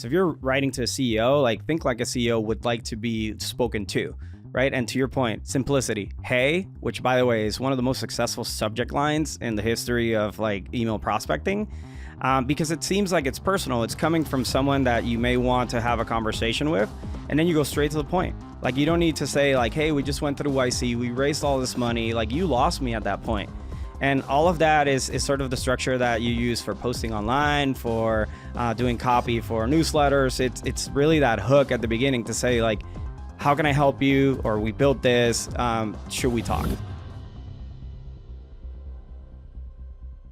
So if you're writing to a CEO, like think like a CEO would like to be spoken to, right? And to your point, simplicity. Hey, which by the way is one of the most successful subject lines in the history of like email prospecting, because it seems like it's personal. It's coming from someone that you may want to have a conversation with, and then you go straight to the point. Like you don't need to say like, hey, we just went through YC, we raised all this money. Like you lost me at that point. And all of that is sort of the structure that you use for posting online, for doing copy for newsletters. It's really that hook at the beginning to say like, how can I help you? Or we built this, should we talk?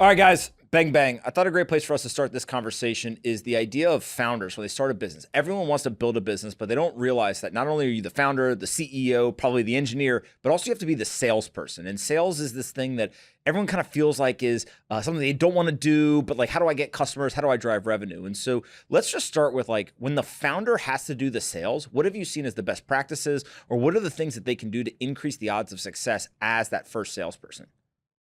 All right, guys. Bang, bang. I thought a great place for us to start this conversation is the idea of founders when they start a business. Everyone wants to build a business, but they don't realize that not only are you the founder, the CEO, probably the engineer, but also you have to be the salesperson. And sales is this thing that everyone kind of feels like is something they don't want to do, but like, how do I get customers? How do I drive revenue? And so let's just start with like, when the founder has to do the sales, what have you seen as the best practices, or what are the things that they can do to increase the odds of success as that first salesperson?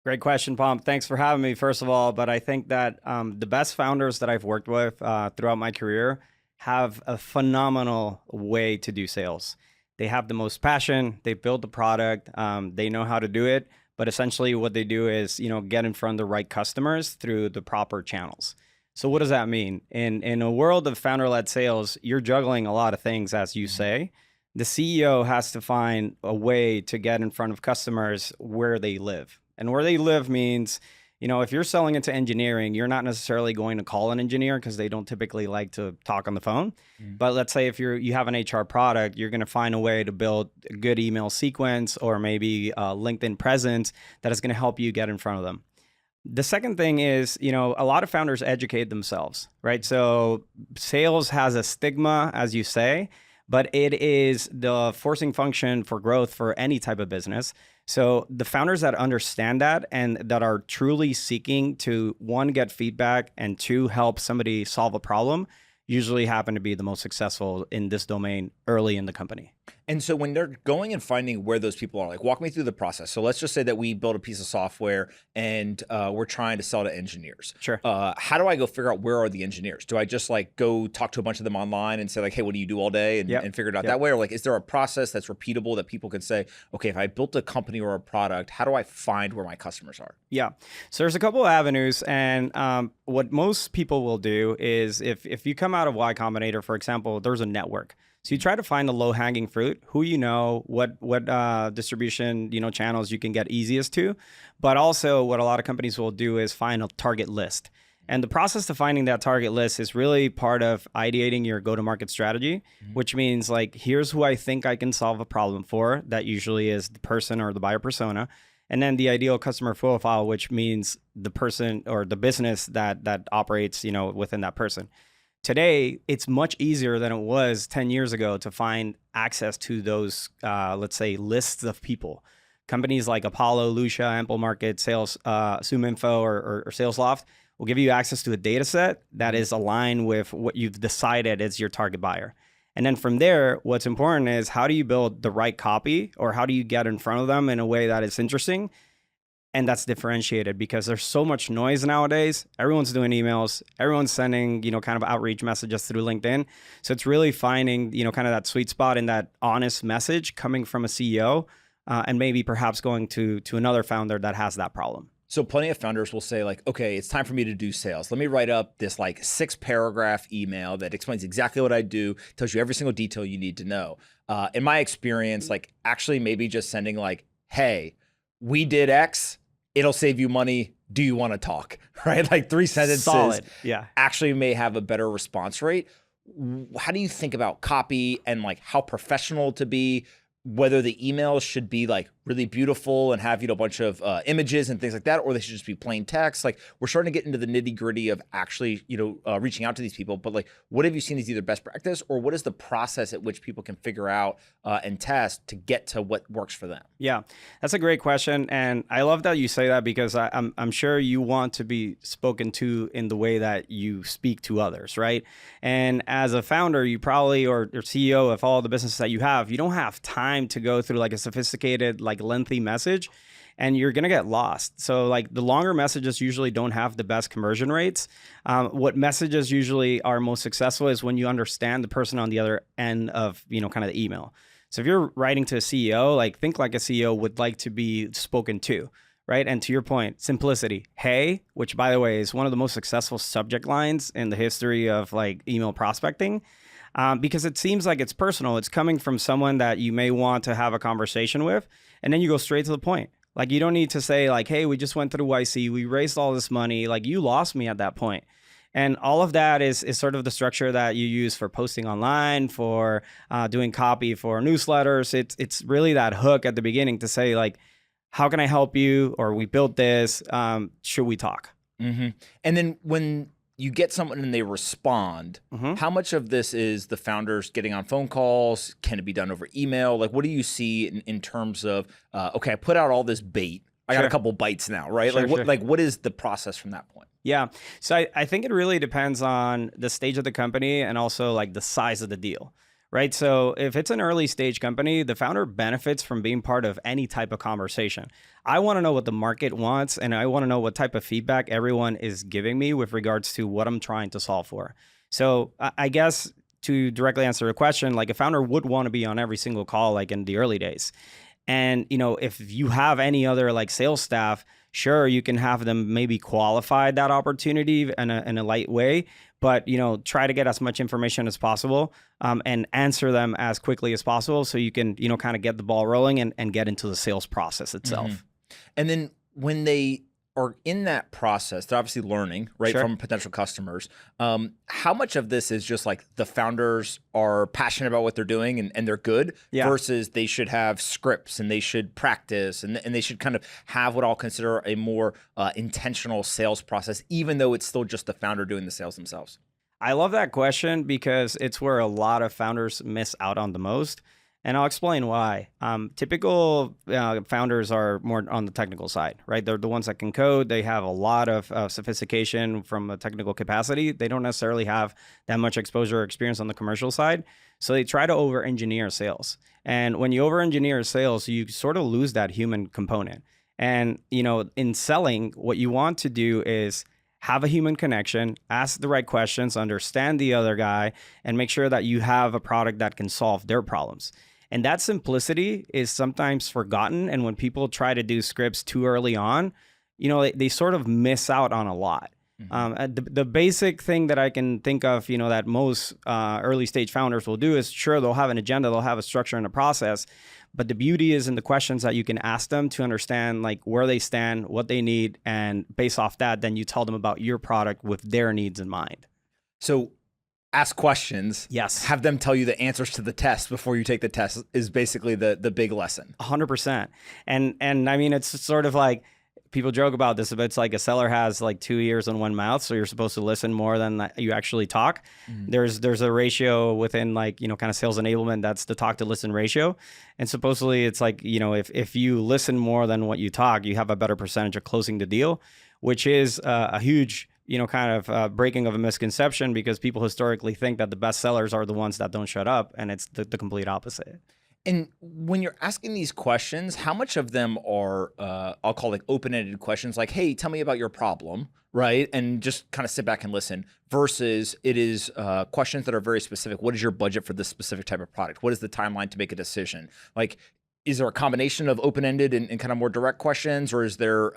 Great question, Pomp. Thanks for having me, first of all. But I think that the best founders that I've worked with throughout my career have a phenomenal way to do sales. They have the most passion. They build the product. They know how to do it. But essentially what they do is, get in front of the right customers through the proper channels. So what does that mean? In a world of founder-led sales, you're juggling a lot of things, as you say. The CEO has to find a way to get in front of customers where they live. And where they live means, if you're selling into engineering, you're not necessarily going to call an engineer because they don't typically like to talk on the phone. But let's say if you have an HR product, you're going to find a way to build a good email sequence or maybe a LinkedIn presence that is going to help you get in front of them. The second thing is, a lot of founders educate themselves, right? So sales has a stigma, as you say, but it is the forcing function for growth for any type of business. So the founders that understand that and that are truly seeking to, one, get feedback, and two, help somebody solve a problem, usually happen to be the most successful in this domain early in the company. And so when they're going and finding where those people are, like walk me through the process. So let's just say that we build a piece of software and we're trying to sell to engineers. Sure. How do I go figure out where are the engineers? Do I just like go talk to a bunch of them online and say like, hey, what do you do all day and figure it out that way? Or like, is there a process that's repeatable that people can say, okay, if I built a company or a product, how do I find where my customers are? Yeah. So there's a couple of avenues. And what most people will do is if you come out of Y Combinator, for example, there's a network. So you try to find the low-hanging fruit, who what distribution channels you can get easiest to, but also what a lot of companies will do is find a target list. And the process to finding that target list is really part of ideating your go-to-market strategy, which means like, here's who I think I can solve a problem for. That usually is the person or the buyer persona. And then the ideal customer profile, which means the person or the business that operates within that person. Today, it's much easier than it was 10 years ago to find access to those, let's say, lists of people. Companies like Apollo, Lucia, Ample Market, Sales, ZoomInfo, or SalesLoft will give you access to a data set that is aligned with what you've decided is your target buyer. And then from there, what's important is how do you build the right copy, or how do you get in front of them in a way that is interesting? And that's differentiated because there's so much noise nowadays. Everyone's doing emails. Everyone's sending, kind of outreach messages through LinkedIn. So it's really finding, kind of that sweet spot in that honest message coming from a CEO and maybe perhaps going to another founder that has that problem. So plenty of founders will say like, okay, it's time for me to do sales. Let me write up this like 6-paragraph email that explains exactly what I do, tells you every single detail you need to know. In my experience, like actually maybe just sending like, hey, we did X. It'll save you money. Do you want to talk? Right? Like 3 sentences. Solid. Yeah. Actually may have a better response rate. How do you think about copy and like how professional to be? Whether the emails should be like really beautiful and have, a bunch of images and things like that, or they should just be plain text. Like we're starting to get into the nitty gritty of actually, reaching out to these people. But like, what have you seen as either best practice, or what is the process at which people can figure out and test to get to what works for them? Yeah, that's a great question. And I love that you say that because I'm sure you want to be spoken to in the way that you speak to others, right? And as a founder, you probably, or CEO of all the businesses that you don't have time to go through like a sophisticated, like lengthy message. and you're going to get lost. So like the longer messages usually don't have the best conversion rates. What messages usually are most successful is when you understand the person on the other end of, kind of the email. So if you're writing to a CEO, like think like a CEO would like to be spoken to, right? And to your point, simplicity. Hey, which by the way is one of the most successful subject lines in the history of like email prospecting. Because it seems like it's personal. It's coming from someone that you may want to have a conversation with, and then you go straight to the point. Like you don't need to say like, hey, we just went through YC, we raised all this money, like you lost me at that point. And all of that is sort of the structure that you use for posting online, for doing copy for newsletters. It's really that hook at the beginning to say like, how can I help you? Or we built this, should we talk? Mm-hmm. And then when you get someone and they respond, how much of this is the founders getting on phone calls? Can it be done over email? Like, what do you see in terms of, okay, I put out all this bait. I got a couple bites now, right? What is the process from that point? Yeah. So I think it really depends on the stage of the company and also like the size of the deal, right? So if it's an early stage company, the founder benefits from being part of any type of conversation. I want to know what the market wants, and I want to know what type of feedback everyone is giving me with regards to what I'm trying to solve for. So I guess to directly answer the question, like a founder would want to be on every single call, like in the early days. And, if you have any other like sales staff, sure, you can have them maybe qualify that opportunity in a light way, but, try to get as much information as possible and answer them as quickly as possible so you can, kind of get the ball rolling and get into the sales process itself. And then when they are in that process, they're obviously learning, right, from potential customers. How much of this is just like the founders are passionate about what they're doing and they're good versus they should have scripts and they should practice and they should kind of have what I'll consider a more intentional sales process, even though it's still just the founder doing the sales themselves? I love that question because it's where a lot of founders miss out on the most. And I'll explain why. Typical founders are more on the technical side, right? They're the ones that can code. They have a lot of sophistication from a technical capacity. They don't necessarily have that much exposure or experience on the commercial side. So they try to over-engineer sales. And when you over-engineer sales, you sort of lose that human component. And, in selling, what you want to do is have a human connection, ask the right questions, understand the other guy, and make sure that you have a product that can solve their problems. And that simplicity is sometimes forgotten. And when people try to do scripts too early on, they sort of miss out on a lot. The basic thing that I can think of, that most early stage founders will do is, sure, they'll have an agenda, they'll have a structure and a process. But the beauty is in the questions that you can ask them to understand like where they stand, what they need. And based off that, then you tell them about your product with their needs in mind. So ask questions. Yes. Have them tell you the answers to the test before you take the test is basically the big lesson. 100%. And I mean, it's sort of like, people joke about this, but it's like a seller has like 2 ears and one mouth. So you're supposed to listen more than you actually talk. There's a ratio within like, kind of sales enablement. That's the talk to listen ratio. And supposedly it's like, if you listen more than what you talk, you have a better percentage of closing the deal, which is a huge, kind of breaking of a misconception because people historically think that the best sellers are the ones that don't shut up. And it's the complete opposite. And when you're asking these questions, how much of them are, I'll call like open-ended questions like, hey, tell me about your problem, right? And just kind of sit back and listen versus it is questions that are very specific. What is your budget for this specific type of product? What is the timeline to make a decision? Like, is there a combination of open-ended and kind of more direct questions, or is there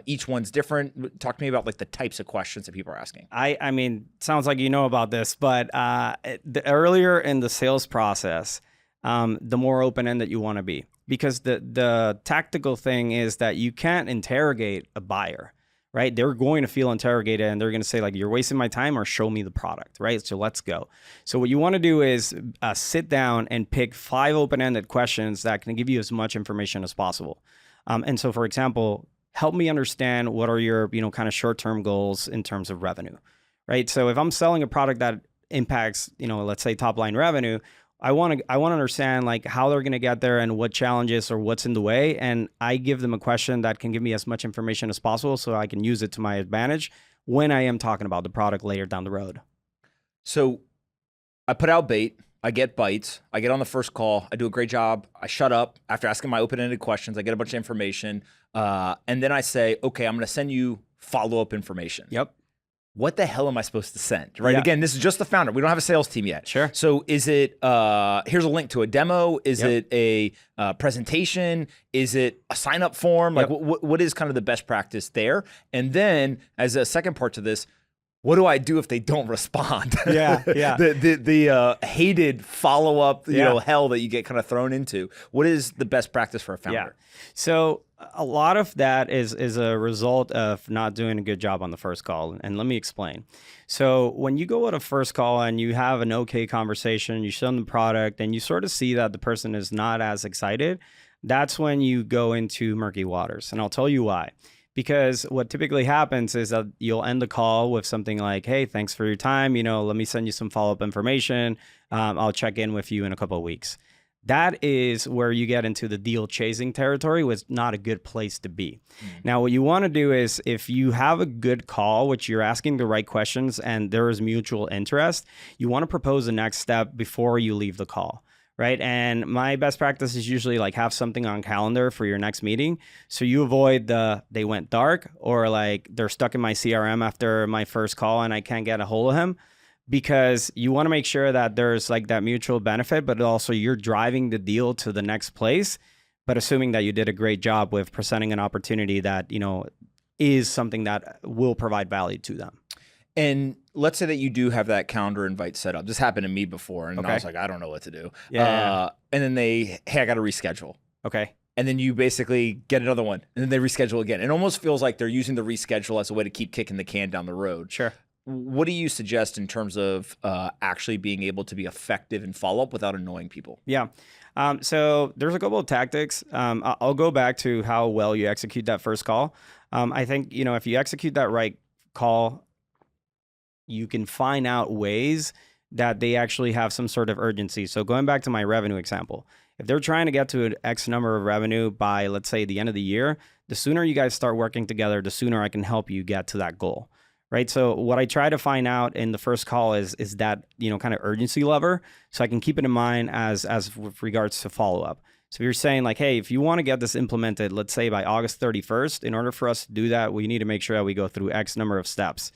each one's different? Talk to me about like the types of questions that people are asking. I mean, sounds like you know about this, but the earlier in the sales process, the more open-ended you want to be. Because the tactical thing is that you can't interrogate a buyer, right? They're going to feel interrogated and they're going to say like, you're wasting my time or show me the product, right? So let's go. So what you want to do is sit down and pick 5 open-ended questions that can give you as much information as possible. And so, for example, help me understand what are your, kind of short-term goals in terms of revenue, right? So if I'm selling a product that impacts, let's say top-line revenue, I want to understand like how they're going to get there and what challenges or what's in the way. And I give them a question that can give me as much information as possible so I can use it to my advantage when I am talking about the product later down the road. So I put out bait. I get bites. I get on the first call. I do a great job. I shut up after asking my open-ended questions. I get a bunch of information. And then I say, okay, I'm going to send you follow-up information. Yep. What the hell am I supposed to send? Right. Yeah. Again, this is just the founder. We don't have a sales team yet. Sure. So is it, here's a link to a demo. Is it a presentation? Is it a sign-up form? Like what is kind of the best practice there? And then as a second part to this, what do I do if they don't respond? Yeah. the hated follow-up, hell that you get kind of thrown into. What is the best practice for a founder? Yeah. So a lot of that is a result of not doing a good job on the first call. And let me explain. So when you go at a first call and you have an okay conversation, you show them the product and you sort of see that the person is not as excited, that's when you go into murky waters. And I'll tell you why. Because what typically happens is that you'll end the call with something like, hey, thanks for your time. Let me send you some follow-up information. I'll check in with you in a couple of weeks. That is where you get into the deal chasing territory, which is not a good place to be. Now, what you want to do is if you have a good call, which you're asking the right questions and there is mutual interest, you want to propose the next step before you leave the call. Right. And my best practice is usually like have something on calendar for your next meeting. So you avoid they went dark or like they're stuck in my CRM after my first call and I can't get a hold of him, because you want to make sure that there's like that mutual benefit, but also you're driving the deal to the next place, but assuming that you did a great job with presenting an opportunity that, is something that will provide value to them. And let's say that you do have that calendar invite set up. This happened to me before, and I was like, I don't know what to do. Yeah. And then hey, I got to reschedule. Okay. And then you basically get another one, and then they reschedule again. It almost feels like they're using the reschedule as a way to keep kicking the can down the road. Sure. What do you suggest in terms of actually being able to be effective in follow-up without annoying people? Yeah. So there's a couple of tactics. I'll go back to how well you execute that first call. I think, if you execute that right call, you can find out ways that they actually have some sort of urgency. So going back to my revenue example, if they're trying to get to an X number of revenue by, let's say, the end of the year, the sooner you guys start working together, the sooner I can help you get to that goal. Right. So what I try to find out in the first call is that, kind of urgency lever. So I can keep it in mind as with regards to follow up. So if you're saying like, hey, if you want to get this implemented, let's say by August 31st, in order for us to do that, we need to make sure that we go through X number of steps.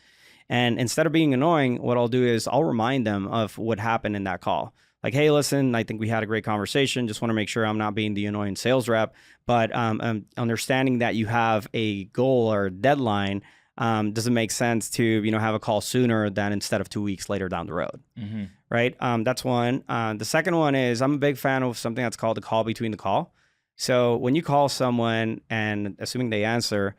And instead of being annoying, what I'll do is I'll remind them of what happened in that call. Like, hey, listen, I think we had a great conversation. Just want to make sure I'm not being the annoying sales rep, but understanding that you have a goal or a deadline, does it make sense to, have a call sooner than instead of 2 weeks later down the road? Mm-hmm. Right. That's one. The second one is I'm a big fan of something that's called the call between the call. So when you call someone and assuming they answer,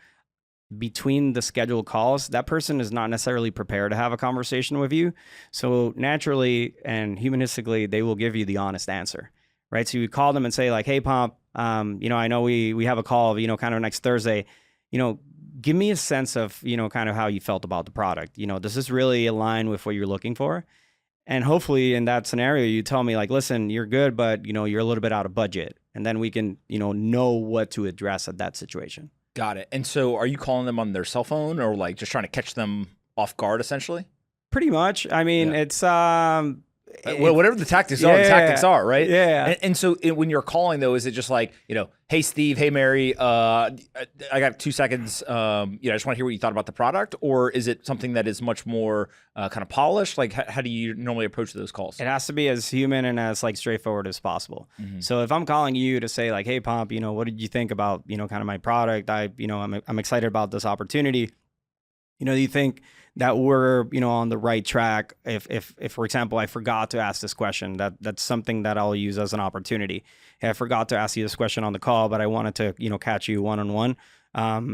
between the scheduled calls, that person is not necessarily prepared to have a conversation with you. So naturally and humanistically, they will give you the honest answer, right? So you call them and say like, hey, Pomp, I know we have a call, kind of next Thursday, give me a sense of, kind of how you felt about the product. Does this really align with what you're looking for? And hopefully in that scenario, you tell me like, listen, you're good, but, you're a little bit out of budget. And then we can, know what to address at that situation. Got it. And so are you calling them on their cell phone or like just trying to catch them off guard essentially? Pretty much. I mean, it's whatever the tactics are, right? Yeah. And so when you're calling though, is it just like, hey, Steve, hey, Mary, I got 2 seconds. I just want to hear what you thought about the product, or is it something that is much more kind of polished? Like how do you normally approach those calls? It has to be as human and as like straightforward as possible. Mm-hmm. So if I'm calling you to say like, hey, Pomp, what did you think about, kind of my product? I'm excited about this opportunity. Do you think that we're, on the right track? If for example, I forgot to ask this question, that's something that I'll use as an opportunity. Hey, I forgot to ask you this question on the call, but I wanted to, catch you one-on-one.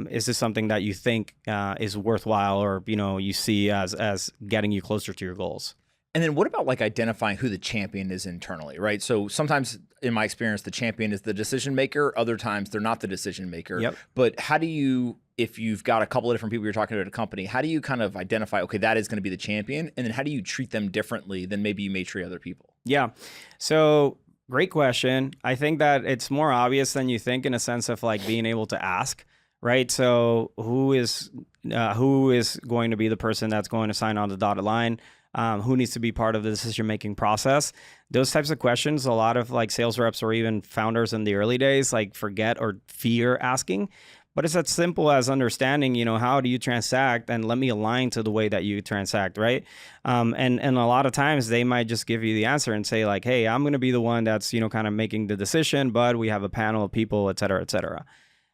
Is this something that you think is worthwhile or, you see as getting you closer to your goals? And then what about like identifying who the champion is internally, right? So sometimes in my experience, the champion is the decision maker. Other times they're not the decision maker. Yep. But how do you, if you've got a couple of different people you're talking to at a company, how do you kind of identify, okay, that is going to be the champion? And then how do you treat them differently than maybe you may treat other people? Yeah. So great question. I think that it's more obvious than you think in a sense of like being able to ask, right? So who is going to be the person that's going to sign on the dotted line? who needs to be part of the decision-making process. Those types of questions, a lot of like sales reps or even founders in the early days, like forget or fear asking. But it's as simple as understanding, how do you transact, and let me align to the way that you transact, right? And a lot of times they might just give you the answer and say like, hey, I'm going to be the one that's, kind of making the decision, but we have a panel of people, et cetera, et cetera.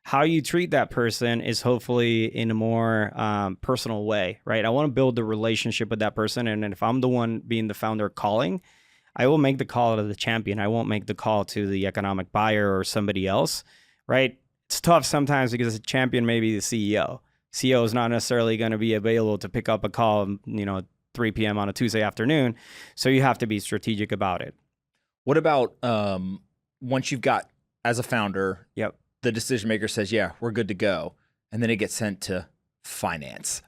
How you treat that person is hopefully in a more personal way, right? I want to build the relationship with that person. And if I'm the one being the founder calling, I will make the call to the champion. I won't make the call to the economic buyer or somebody else, right? It's tough sometimes because the champion may be the CEO. CEO is not necessarily going to be available to pick up a call, 3 p.m. on a Tuesday afternoon. So you have to be strategic about it. What about once you've got, as a founder, Yep. the decision maker says, yeah, we're good to go. And then it gets sent to finance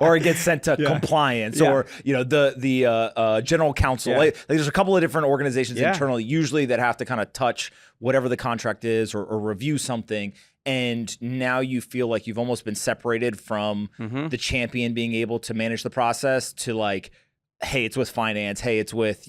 or it gets sent to compliance or, the general counsel. Like, there's a couple of different organizations internally usually that have to kind of touch whatever the contract is or review something. And now you feel like you've almost been separated from the champion being able to manage the process to like, hey, it's with finance. Hey, it's with,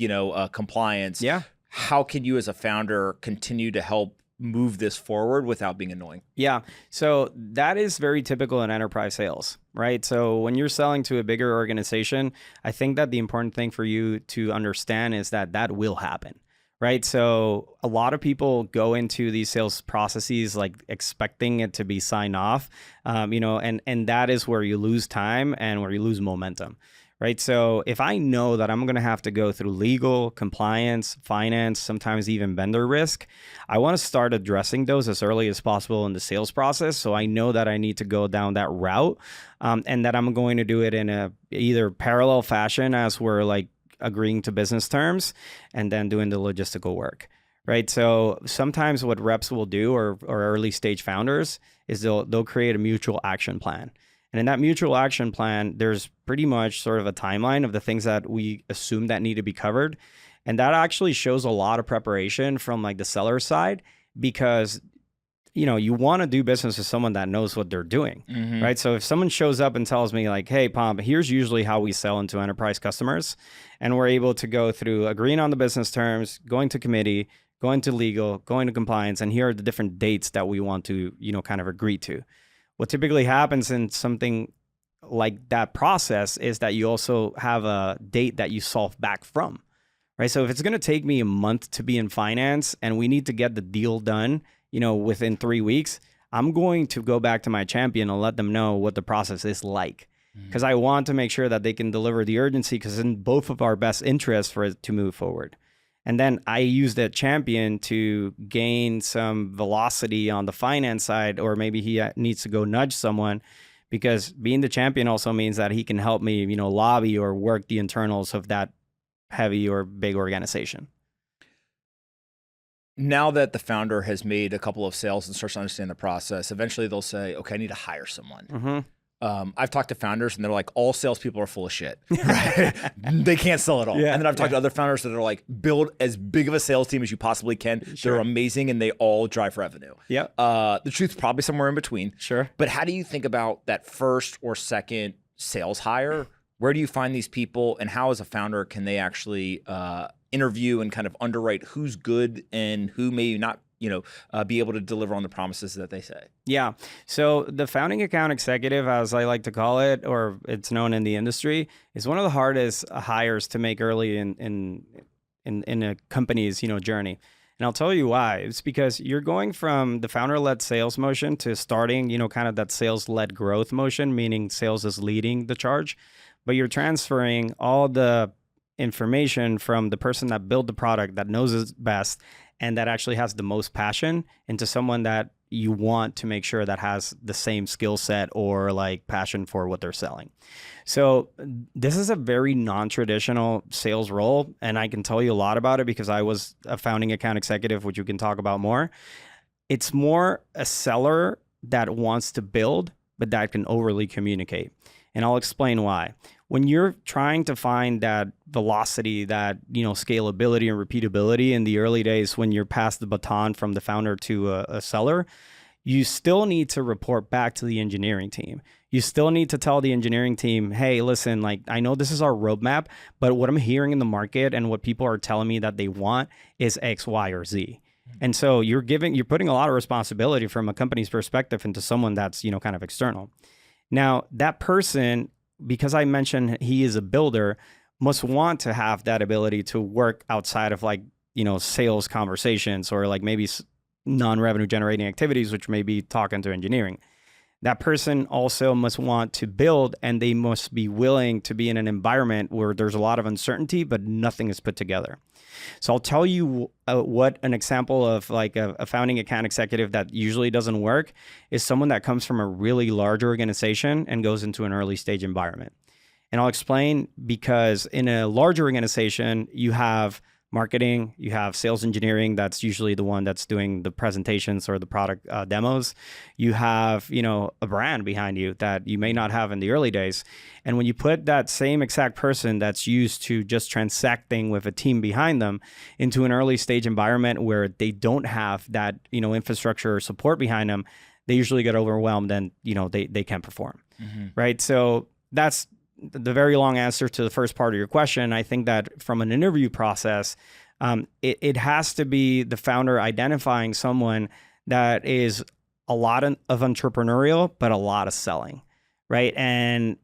compliance. Yeah. How can you as a founder continue to help move this forward without being annoying? Yeah. So that is very typical in enterprise sales, right? So when you're selling to a bigger organization, I think that the important thing for you to understand is that will happen, right? So a lot of people go into these sales processes like expecting it to be signed off, and that is where you lose time and where you lose momentum. Right. So if I know that I'm going to have to go through legal, compliance, finance, sometimes even vendor risk, I want to start addressing those as early as possible in the sales process. So I know that I need to go down that route and that I'm going to do it in a either parallel fashion as we're like agreeing to business terms and then doing the logistical work. Right. So sometimes what reps will do or early stage founders is they'll create a mutual action plan. And in that mutual action plan, there's pretty much sort of a timeline of the things that we assume that need to be covered. And that actually shows a lot of preparation from like the seller side because, you want to do business with someone that knows what they're doing, right? So if someone shows up and tells me like, hey, Pomp, here's usually how we sell into enterprise customers. And we're able to go through agreeing on the business terms, going to committee, going to legal, going to compliance, and here are the different dates that we want to, kind of agree to. What typically happens in something like that process is that you also have a date that you solve back from, right? So if it's going to take me a month to be in finance and we need to get the deal done, within 3 weeks, I'm going to go back to my champion and let them know what the process is like. Because I want to make sure that they can deliver the urgency because in both of our best interests for it to move forward. And then I use that champion to gain some velocity on the finance side, or maybe he needs to go nudge someone because being the champion also means that he can help me, lobby or work the internals of that heavy or big organization. Now that the founder has made a couple of sales and starts to understand the process, eventually they'll say, okay, I need to hire someone. I've talked to founders and they're like, all salespeople are full of shit. Right? They can't sell it all. And then I've talked to other founders that are like, build as big of a sales team as you possibly can. They're amazing and they all drive revenue. The truth's probably somewhere in between. But how do you think about that first or second sales hire? Where do you find these people and how as a founder can they actually interview and kind of underwrite who's good and who may not be able to deliver on the promises that they say? Yeah. So the founding account executive, as I like to call it, or it's known in the industry, is one of the hardest hires to make early in a company's, journey. And I'll tell you why. It's because you're going from the founder-led sales motion to starting, kind of that sales-led growth motion, meaning sales is leading the charge, but you're transferring all the information from the person that built the product that knows it best and that actually has the most passion into someone that you want to make sure that has the same skill set or like passion for what they're selling. So this is a very non-traditional sales role. And I can tell you a lot about it because I was a founding account executive, which you can talk about more. It's more a seller that wants to build, but that can overly communicate. And I'll explain why. When you're trying to find that velocity, that scalability and repeatability in the early days when you're past the baton from the founder to a seller, you still need to report back to the engineering team. you still need to tell the engineering team, hey, listen, like I know this is our roadmap, but what I'm hearing in the market and what people are telling me that they want is X, Y, or Z. And so you're putting a lot of responsibility from a company's perspective into someone that's, kind of external. Now, that person, because I mentioned he is a builder, must want to have that ability to work outside of like, sales conversations or like maybe non-revenue generating activities, which may be talking to engineering. That person also must want to build, and they must be willing to be in an environment where there's a lot of uncertainty, but nothing is put together. So I'll tell you what an example of like a founding account executive that usually doesn't work is someone that comes from a really large organization and goes into an early stage environment. And I'll explain, because in a larger organization, you have marketing, you have sales engineering, that's usually the one that's doing the presentations or the product demos. You have, a brand behind you that you may not have in the early days. And when you put that same exact person that's used to just transacting with a team behind them into an early stage environment where they don't have that, infrastructure or support behind them, they usually get overwhelmed and, they can't perform, right? So that's the very long answer to the first part of your question. I think that from an interview process, it has to be the founder identifying someone that is a lot of entrepreneurial, but a lot of selling, right? And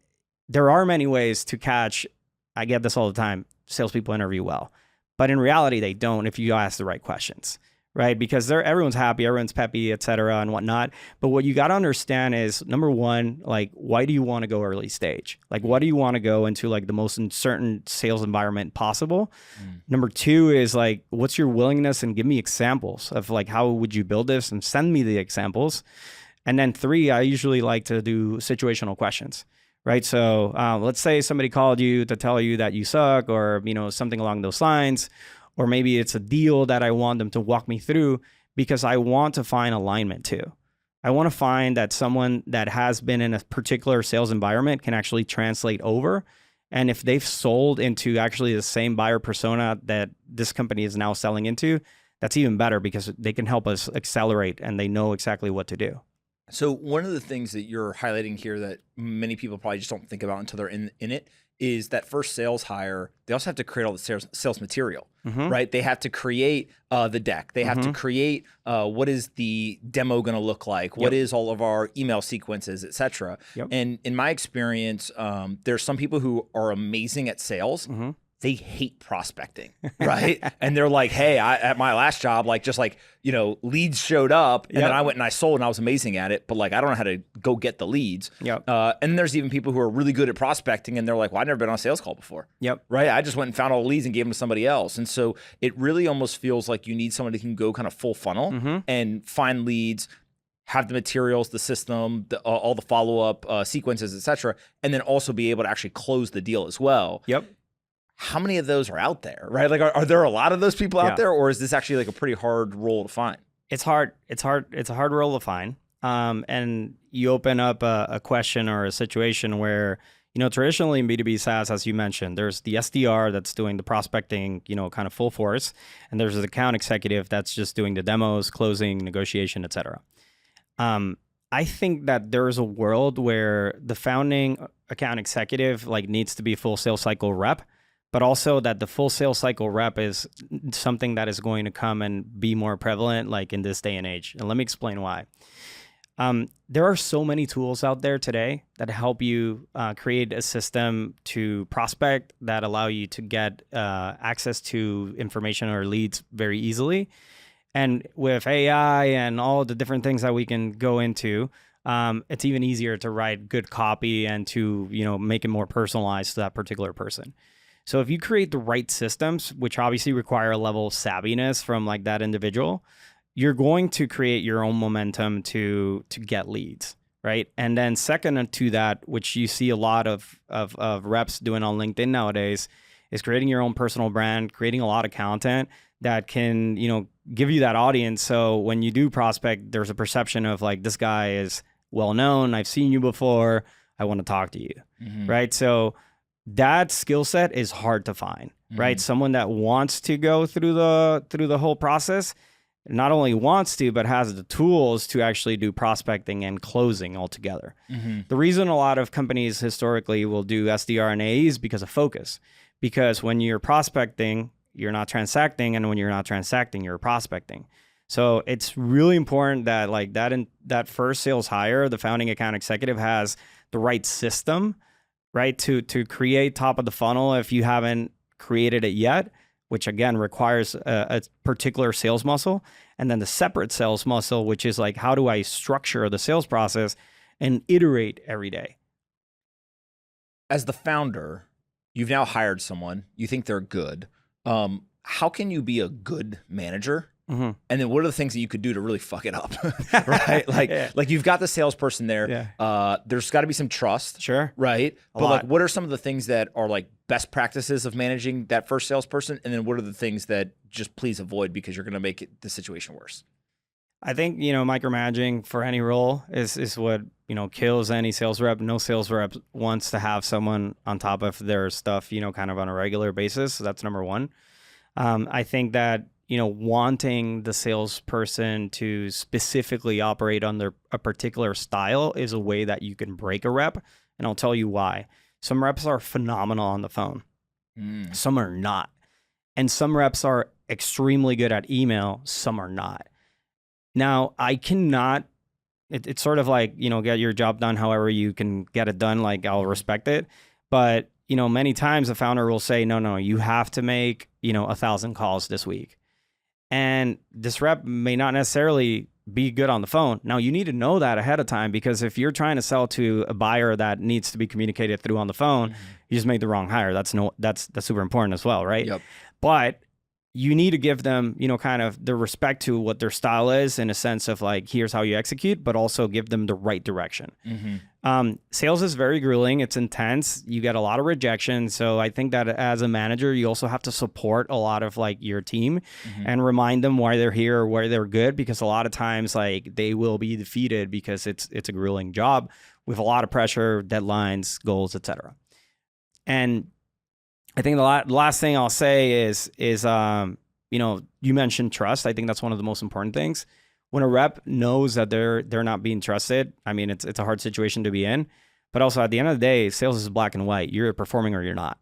there are many ways to catch, I get this all the time, salespeople interview well, but in reality, they don't if you ask the right questions, right? Because everyone's happy, everyone's peppy, et cetera, and whatnot. But what you got to understand is, number one, like, why do you want to go early stage? Like, why do you want to go into like the most uncertain sales environment possible? Number two is like, what's your willingness, and give me examples of like, how would you build this, and send me the examples. And then three, I usually like to do situational questions, right? So let's say somebody called you to tell you that you suck, or, something along those lines. Or maybe it's a deal that I want them to walk me through, because I want to find alignment too. I want to find that someone that has been in a particular sales environment can actually translate over. And if they've sold into actually the same buyer persona that this company is now selling into, that's even better, because they can help us accelerate and they know exactly what to do. So one of the things that you're highlighting here that many people probably just don't think about until they're in it is that first sales hire, they also have to create all the sales material, right? They have to create the deck. They have to create what is the demo going to look like? What is all of our email sequences, et cetera. And in my experience, there's some people who are amazing at sales. They hate prospecting, right? And they're like, hey, at my last job, like just like, leads showed up, and then I went and I sold, and I was amazing at it, but like, I don't know how to go get the leads. And there's even people who are really good at prospecting, and they're like, well, I've never been on a sales call before. Right? I just went and found all the leads and gave them to somebody else. And so it really almost feels like you need somebody who can go kind of full funnel and find leads, have the materials, the system, all the follow-up sequences, et cetera, and then also be able to actually close the deal as well. How many of those are out there, right? Like, are there a lot of those people out there, or is this actually like a pretty hard role to find? It's hard. It's a hard role to find. And you open up a question or a situation where, traditionally in B2B SaaS, as you mentioned, there's the SDR that's doing the prospecting, kind of full force. And there's the account executive that's just doing the demos, closing, negotiation, et cetera. I think that there is a world where the founding account executive needs to be full sales cycle rep, but also that the full sales cycle rep is something that is going to come and be more prevalent in this day and age. And let me explain why. There are so many tools out there today that help you create a system to prospect that allow you to get access to information or leads very easily. And with AI and all the different things that we can go into, it's even easier to write good copy and to make it more personalized to that particular person. So if you create the right systems, which obviously require a level of savviness from that individual, you're going to create your own momentum to get leads, right? And then second to that, which you see a lot of reps doing on LinkedIn nowadays, is creating your own personal brand, creating a lot of content that can, give you that audience. So when you do prospect, there's a perception of this guy is well known. I've seen you before. I want to talk to you, right? So that skill set is hard to find, right? Someone that wants to go through the whole process, not only wants to, but has the tools to actually do prospecting and closing altogether. The reason a lot of companies historically will do SDR and AE is because of focus. Because when you're prospecting, you're not transacting, and when you're not transacting, you're prospecting. So it's really important that like that first sales hire, the founding account executive has the right system, right, to create top of the funnel if you haven't created it yet, which again requires a particular sales muscle, and then the separate sales muscle, which is like, how do I structure the sales process and iterate every day? As the founder, you've now hired someone, you think they're good. How can you be a good manager? And then what are the things that you could do to really fuck it up? Right? Like you've got the salesperson there. There's got to be some trust. Sure. Right? But like, what are some of the things that are like best practices of managing that first salesperson? And then what are the things that just please avoid because you're going to make the situation worse? I think, micromanaging for any role is what, kills any sales rep. No sales rep wants to have someone on top of their stuff, kind of on a regular basis. So that's number one. I think that, wanting the salesperson to specifically operate under a particular style is a way that you can break a rep. And I'll tell you why. Some reps are phenomenal on the phone. Some are not. And some reps are extremely good at email. Some are not. Now, I cannot, it's sort of like, get your job done however you can get it done. Like, I'll respect it. But, many times a founder will say, no, you have to make, 1,000 calls this week. And this rep may not necessarily be good on the phone. Now, you need to know that ahead of time, because if you're trying to sell to a buyer that needs to be communicated through on the phone, you just made the wrong hire. That's super important as well, right? Yep. But you need to give them, kind of the respect to what their style is, in a sense of like, here's how you execute, but also give them the right direction. Sales is very grueling. It's intense. You get a lot of rejection. So I think that as a manager, you also have to support a lot of like your team and remind them why they're here or why they're good, because a lot of times like they will be defeated because it's a grueling job with a lot of pressure, deadlines, goals, etc. And I think the last thing I'll say is you mentioned trust. I think that's one of the most important things. When a rep knows that they're not being trusted, I mean, it's a hard situation to be in. But also at the end of the day, sales is black and white. You're performing or you're not.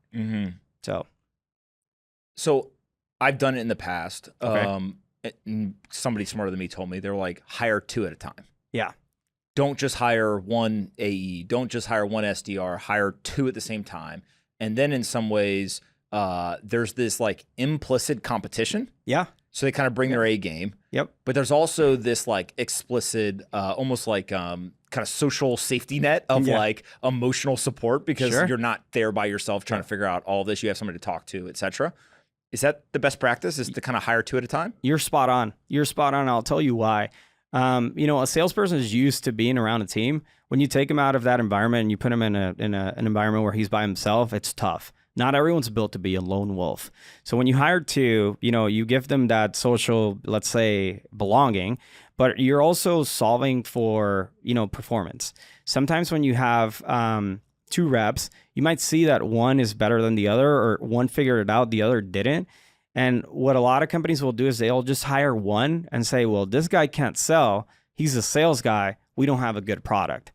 So I've done it in the past. Okay. Somebody smarter than me told me, they're like, hire 2 at a time. Yeah. Don't just hire one AE. Don't just hire one SDR. Hire 2 at the same time. And then in some ways, there's this like implicit competition. Yeah. So they kind of bring their A game. Yep. But there's also this like explicit, almost like kind of social safety net of like emotional support, because you're not there by yourself trying to figure out all this. You have somebody to talk to, etc. Is that the best practice, is to kind of hire 2 at a time? You're spot on. I'll tell you why. A salesperson is used to being around a team. When you take him out of that environment and you put him in an environment where he's by himself, it's tough. Not everyone's built to be a lone wolf. So when you hire 2, you give them that social, let's say, belonging, but you're also solving for, performance. Sometimes when you have 2 reps, you might see that one is better than the other, or one figured it out, the other didn't. And what a lot of companies will do is they'll just hire one and say, well, this guy can't sell. He's a sales guy. We don't have a good product.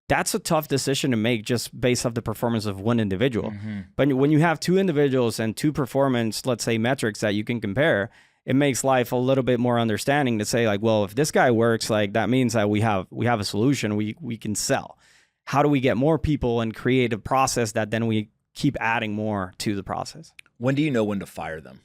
That's a tough decision to make just based off the performance of one individual. But when you have 2 individuals and 2 performance, let's say, metrics that you can compare, it makes life a little bit more understanding to say like, well, if this guy works, like that means that we have a solution we can sell. How do we get more people and create a process that then we keep adding more to the process? When do you know when to fire them?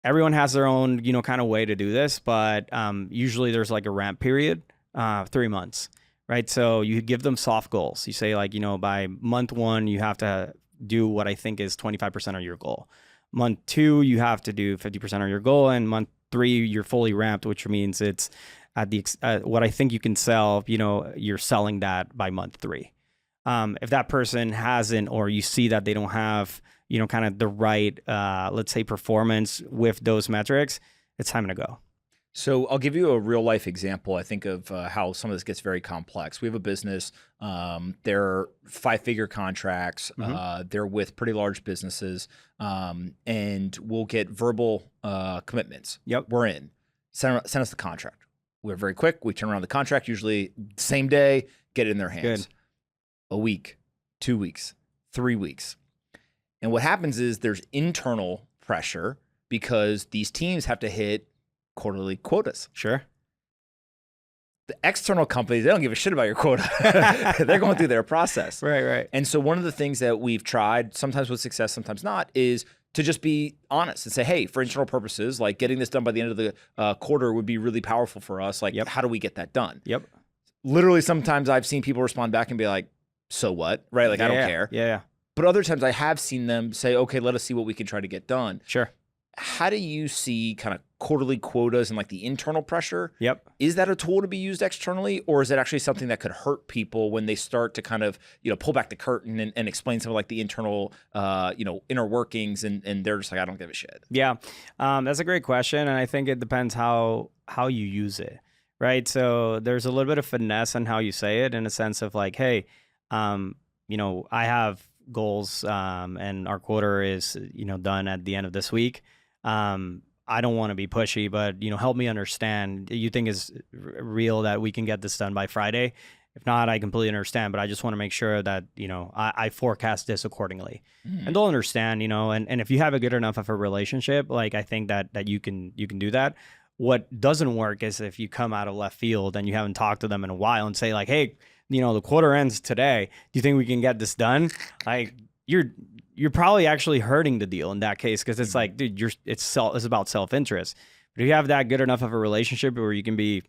Everyone has their own, kind of way to do this, but usually there's like a ramp period, 3 months. Right. So you give them soft goals. You say like, by month 1, you have to do what I think is 25% of your goal. Month 2, you have to do 50% of your goal. And month 3, you're fully ramped, which means it's at the what I think you can sell, you're selling that by month 3. If that person hasn't, or you see that they don't have, kind of the right, let's say, performance with those metrics, it's time to go. So I'll give you a real life example. I think of how some of this gets very complex. We have a business. They're 5-figure contracts. They're with pretty large businesses, and we'll get verbal commitments. Yep. We're in. Send us the contract. We're very quick. We turn around the contract usually same day. Get it in their hands. Good. A week, 2 weeks, 3 weeks, and what happens is there's internal pressure because these teams have to hit quarterly quotas. Sure. The external companies, they don't give a shit about your quota. They're going through their process. Right. And so one of the things that we've tried, sometimes with success, sometimes not, is to just be honest and say, hey, for internal purposes, like getting this done by the end of the quarter would be really powerful for us. Like, how do we get that done? Yep. Literally, sometimes I've seen people respond back and be like, so what? Right? Like, I don't care. Yeah. But other times I have seen them say, okay, let us see what we can try to get done. Sure. How do you see kind of quarterly quotas and like the internal pressure? Yep. Is that a tool to be used externally, or is it actually something that could hurt people when they start to kind of, pull back the curtain and explain some of like the internal, inner workings and they're just like, I don't give a shit. Yeah. That's a great question. And I think it depends how you use it, right? So there's a little bit of finesse on how you say it in a sense of like, hey, I have goals and our quarter is, done at the end of this week. I don't want to be pushy, but, help me understand. You think is real that we can get this done by Friday? If not, I completely understand, but I just want to make sure that, I forecast this accordingly. And they'll understand, and if you have a good enough of a relationship, like I think that you can do that. What doesn't work is if you come out of left field and you haven't talked to them in a while and say like, hey, the quarter ends today. Do you think we can get this done? Like you're probably actually hurting the deal in that case, because it's like, dude, it's about self-interest. But if you have that good enough of a relationship where you can be,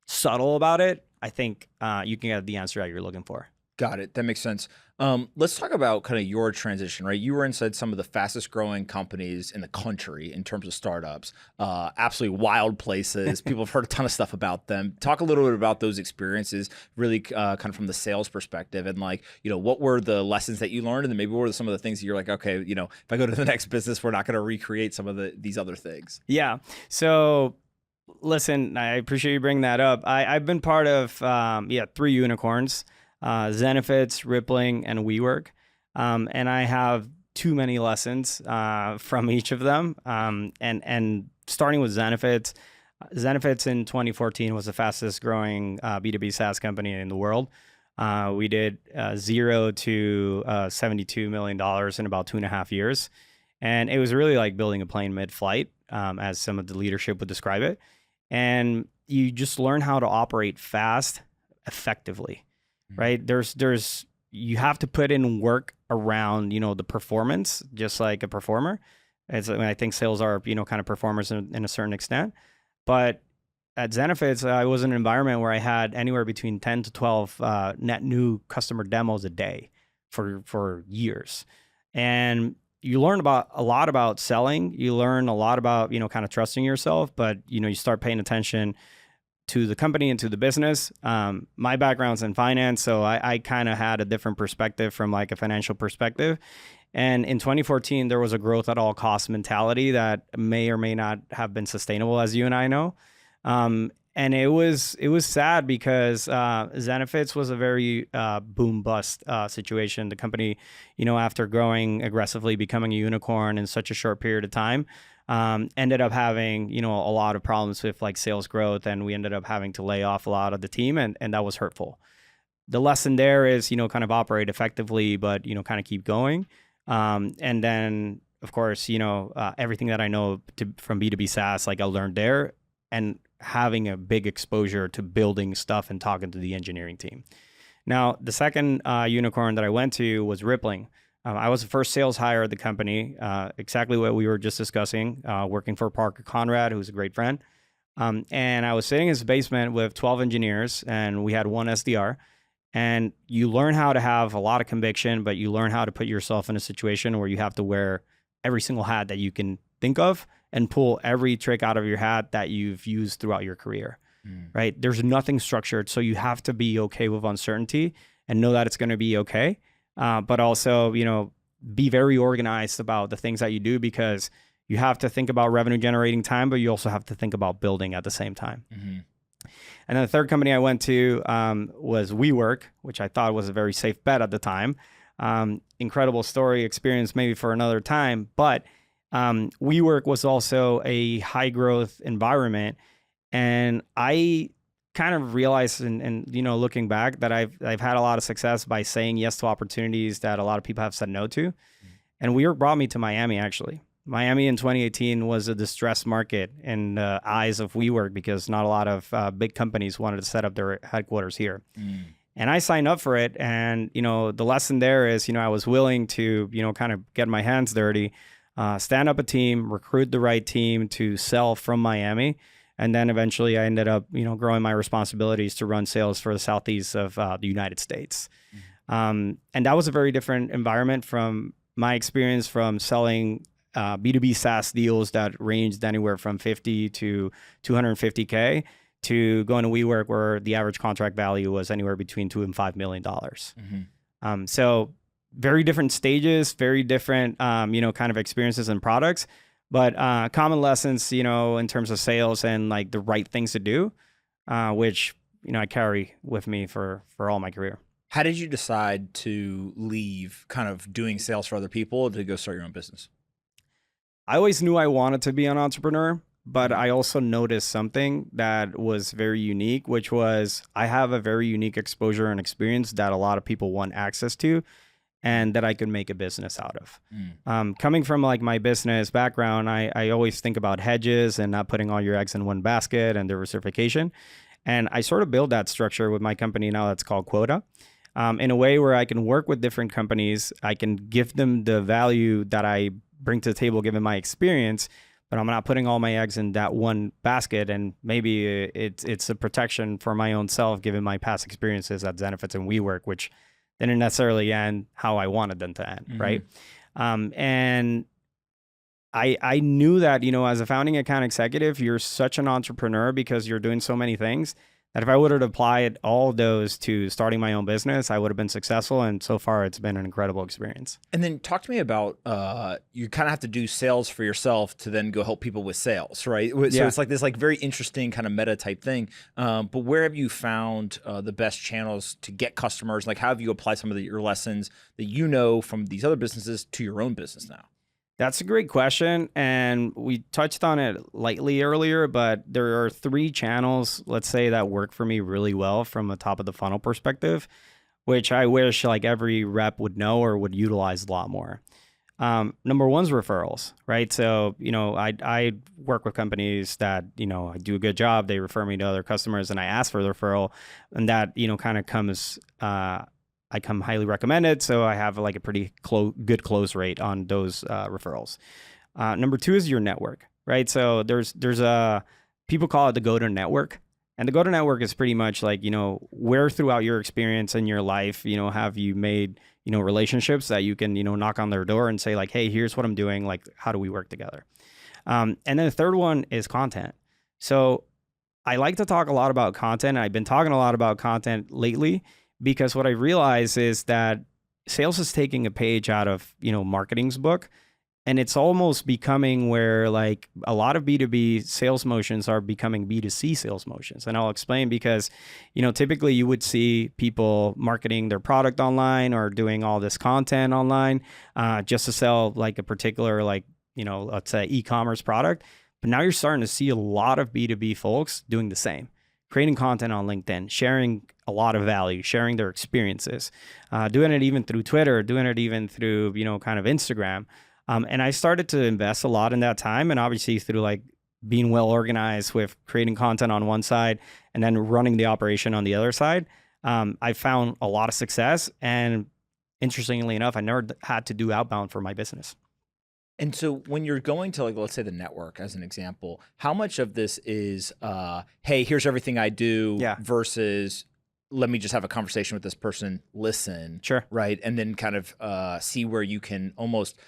subtle about it, I think you can get the answer that you're looking for. Got it. That makes sense. Let's talk about kind of your transition, right? You were inside some of the fastest growing companies in the country in terms of startups, absolutely wild places. People have heard a ton of stuff about them. Talk a little bit about those experiences, really kind of from the sales perspective, and like, what were the lessons that you learned, and then maybe what were some of the things that you're like, okay, if I go to the next business, we're not going to recreate some of these other things. Yeah. So listen, I appreciate you bringing that up. I've been part of 3 unicorns. Zenefits, Rippling, and WeWork. And I have too many lessons from each of them. And starting with Zenefits, Zenefits in 2014 was the fastest growing B2B SaaS company in the world. We did 0 to $72 million in about 2.5 years. And it was really like building a plane mid-flight, as some of the leadership would describe it. And you just learn how to operate fast, effectively. Right? You have to put in work around, the performance, just like a performer. I think sales are, kind of performers in a certain extent. But at Zenefits, I was in an environment where I had anywhere between 10 to 12 net new customer demos a day for years. And you learn a lot about selling. You learn a lot about, kind of trusting yourself, but, you start paying attention to the company and to the business. My background's in finance, so I kind of had a different perspective from like a financial perspective. And in 2014, there was a growth at all costs mentality that may or may not have been sustainable, as you and I know. And it was sad because Zenefits was a very boom bust situation. The company, after growing aggressively, becoming a unicorn in such a short period of time, ended up having, a lot of problems with like sales growth, and we ended up having to lay off a lot of the team, and that was hurtful. The lesson there is, kind of operate effectively, but, kind of keep going. And then, of course, everything that I know from B2B SaaS, like I learned there, and having a big exposure to building stuff and talking to the engineering team. Now, the second unicorn that I went to was Rippling. I was the first sales hire at the company, exactly what we were just discussing, working for Parker Conrad, who's a great friend. And I was sitting in his basement with 12 engineers, and we had one SDR. And you learn how to have a lot of conviction, but you learn how to put yourself in a situation where you have to wear every single hat that you can think of and pull every trick out of your hat that you've used throughout your career, right? There's nothing structured. So you have to be okay with uncertainty and know that it's going to be okay. But also, be very organized about the things that you do, because you have to think about revenue generating time, but you also have to think about building at the same time. And then the third company I went to was WeWork, which I thought was a very safe bet at the time. Incredible story, experience maybe for another time, but WeWork was also a high growth environment. And I kind of realized, and looking back, that I've had a lot of success by saying yes to opportunities that a lot of people have said no to. And WeWork brought me to Miami, actually. Miami in 2018 was a distressed market in the eyes of WeWork because not a lot of big companies wanted to set up their headquarters here. And I signed up for it. And, the lesson there is, I was willing to, kind of get my hands dirty, stand up a team, recruit the right team to sell from Miami. And then eventually I ended up, growing my responsibilities to run sales for the Southeast of the United States. And that was a very different environment from my experience from selling B2B SaaS deals that ranged anywhere from 50 to 250K to going to WeWork where the average contract value was anywhere between $2 and $5 million. So very different stages, very different, kind of experiences and products, but common lessons, in terms of sales and like the right things to do, which, I carry with me for all my career. How did you decide to leave kind of doing sales for other people to go start your own business? I always knew I wanted to be an entrepreneur, but I also noticed something that was very unique, which was I have a very unique exposure and experience that a lot of people want access to and that I could make a business out of. Coming from like my business background, I always think about hedges and not putting all your eggs in one basket and diversification. And I sort of build that structure with my company now that's called Cuota. In a way where I can work with different companies, I can give them the value that I bring to the table given my experience, but I'm not putting all my eggs in that one basket. And maybe it's a protection for my own self given my past experiences at Zenefits and WeWork, which didn't necessarily end how I wanted them to end, right? And I knew that, as a founding account executive, you're such an entrepreneur because you're doing so many things that if I would have applied all those to starting my own business, I would have been successful. And so far, it's been an incredible experience. And then talk to me about, you kind of have to do sales for yourself to then go help people with sales, right? So it's like this like very interesting kind of meta type thing. But where have you found the best channels to get customers? Like how have you applied some of your lessons that from these other businesses to your own business now? That's a great question. And we touched on it lightly earlier, but there are 3 channels, let's say, that work for me really well from a top of the funnel perspective, which I wish like every rep would know or would utilize a lot more. Number 1 is referrals, right? So, I work with companies that, I do a good job. They refer me to other customers and I ask for the referral, and that, kind of comes, I come highly recommended, so I have like a pretty good close rate on those referrals. Number 2 is your network, right? So there's people call it the go-to network, and the go-to network is pretty much like, where throughout your experience in your life, have you made, relationships that you can, knock on their door and say like, hey, here's what I'm doing, like, how do we work together? And then the third one is content. So I like to talk a lot about content, and I've been talking a lot about content lately, because what I realize is that sales is taking a page out of, marketing's book, and it's almost becoming where like a lot of B2B sales motions are becoming B2C sales motions. And I'll explain because, typically you would see people marketing their product online or doing all this content online just to sell like a particular, like, let's say e-commerce product. But now you're starting to see a lot of B2B folks doing the same. Creating content on LinkedIn, sharing a lot of value, sharing their experiences, doing it even through Twitter, doing it even through, kind of Instagram. And I started to invest a lot in that time. And obviously through like being well organized with creating content on one side and then running the operation on the other side, I found a lot of success. And interestingly enough, I never had to do outbound for my business. And so when you're going to like, let's say the network as an example, how much of this is, hey, here's everything I do versus let me just have a conversation with this person, listen, sure, right? And then kind of see where you can almost,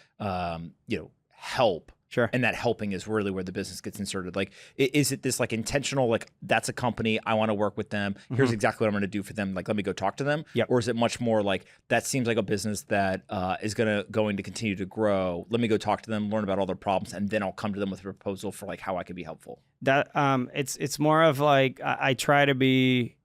help Sure. And that helping is really where the business gets inserted. Like, is it this like intentional, like that's a company, I want to work with them. Here's exactly what I'm going to do for them. Like, let me go talk to them. Yep. Or is it much more like that seems like a business that is going to continue to grow. Let me go talk to them, learn about all their problems, and then I'll come to them with a proposal for like how I can be helpful. That it's more of like I try to be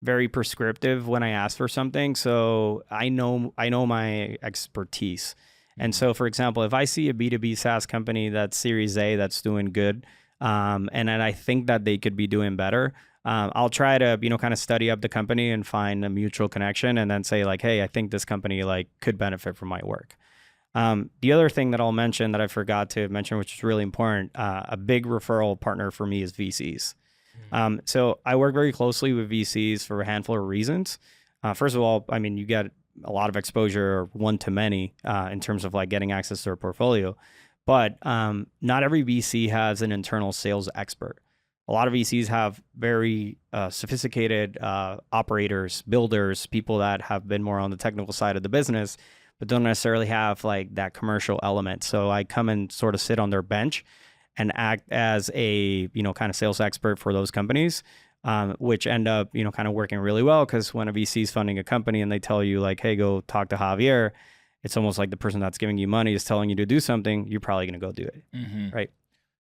very prescriptive when I ask for something, so I know my expertise. And so, for example, if I see a B2B SaaS company that's Series A that's doing good, and then I think that they could be doing better, I'll try to, kind of study up the company and find a mutual connection, and then say like, hey, I think this company like could benefit from my work. The other thing that I'll mention that I forgot to mention, which is really important, a big referral partner for me is VCs. So I work very closely with VCs for a handful of reasons. First of all, I mean, you get a lot of exposure one to many in terms of like getting access to their portfolio. But not every VC has an internal sales expert. A lot of VCs have very sophisticated operators, builders, people that have been more on the technical side of the business, but don't necessarily have like that commercial element. So I come and sort of sit on their bench and act as a, kind of sales expert for those companies. Which end up, kind of working really well, because when a VC is funding a company and they tell you like, hey, go talk to Javier, it's almost like the person that's giving you money is telling you to do something. You're probably going to go do it. Right.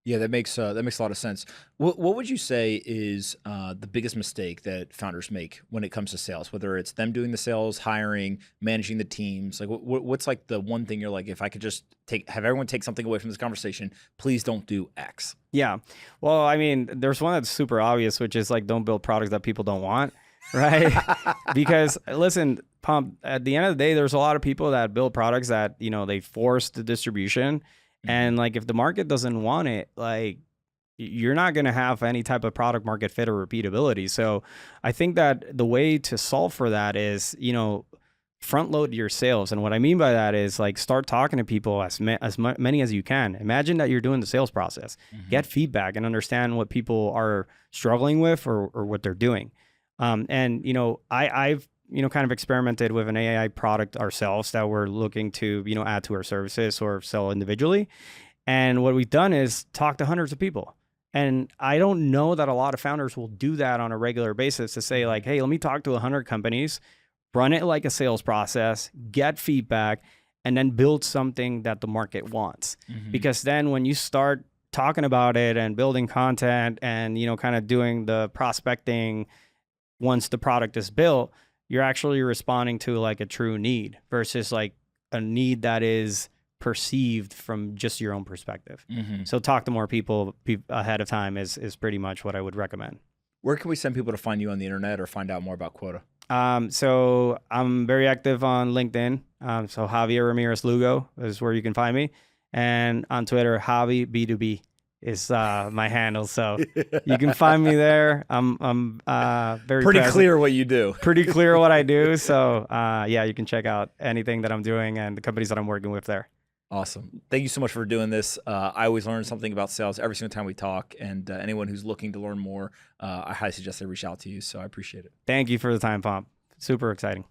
Yeah, that makes a lot of sense. What would you say is the biggest mistake that founders make when it comes to sales, whether it's them doing the sales, hiring, managing the teams? Like, what's like the one thing you're like, if I could just have everyone take something away from this conversation, please don't do X. Yeah. Well, I mean, there's one that's super obvious, which is like, don't build products that people don't want. Right. Because listen, Pomp, at the end of the day, there's a lot of people that build products that, they force the distribution. And like, if the market doesn't want it, like, you're not going to have any type of product market fit or repeatability. So I think that the way to solve for that is, front load your sales. And what I mean by that is like, start talking to people as many as you can. Imagine that you're doing the sales process, get feedback and understand what people are struggling with or what they're doing. And, I've kind of experimented with an AI product ourselves that we're looking to, add to our services or sell individually. And what we've done is talk to hundreds of people. And I don't know that a lot of founders will do that on a regular basis, to say like, hey, let me talk to 100 companies, run it like a sales process, get feedback, and then build something that the market wants. Because then when you start talking about it and building content and, kind of doing the prospecting, once the product is built, you're actually responding to like a true need versus like a need that is perceived from just your own perspective. So talk to more people ahead of time is pretty much what I would recommend. Where can we send people to find you on the internet or find out more about Cuota? So I'm very active on LinkedIn. So Javier Ramirez Lugo is where you can find me. And on Twitter, Javi B2B is my handle. So you can find me there. I'm very pretty present. Clear what you do. Pretty clear what I do. So yeah, you can check out anything that I'm doing and the companies that I'm working with there. Awesome. Thank you so much for doing this. I always learn something about sales every single time we talk. And anyone who's looking to learn more, I highly suggest they reach out to you. So I appreciate it. Thank you for the time, Pomp. Super exciting.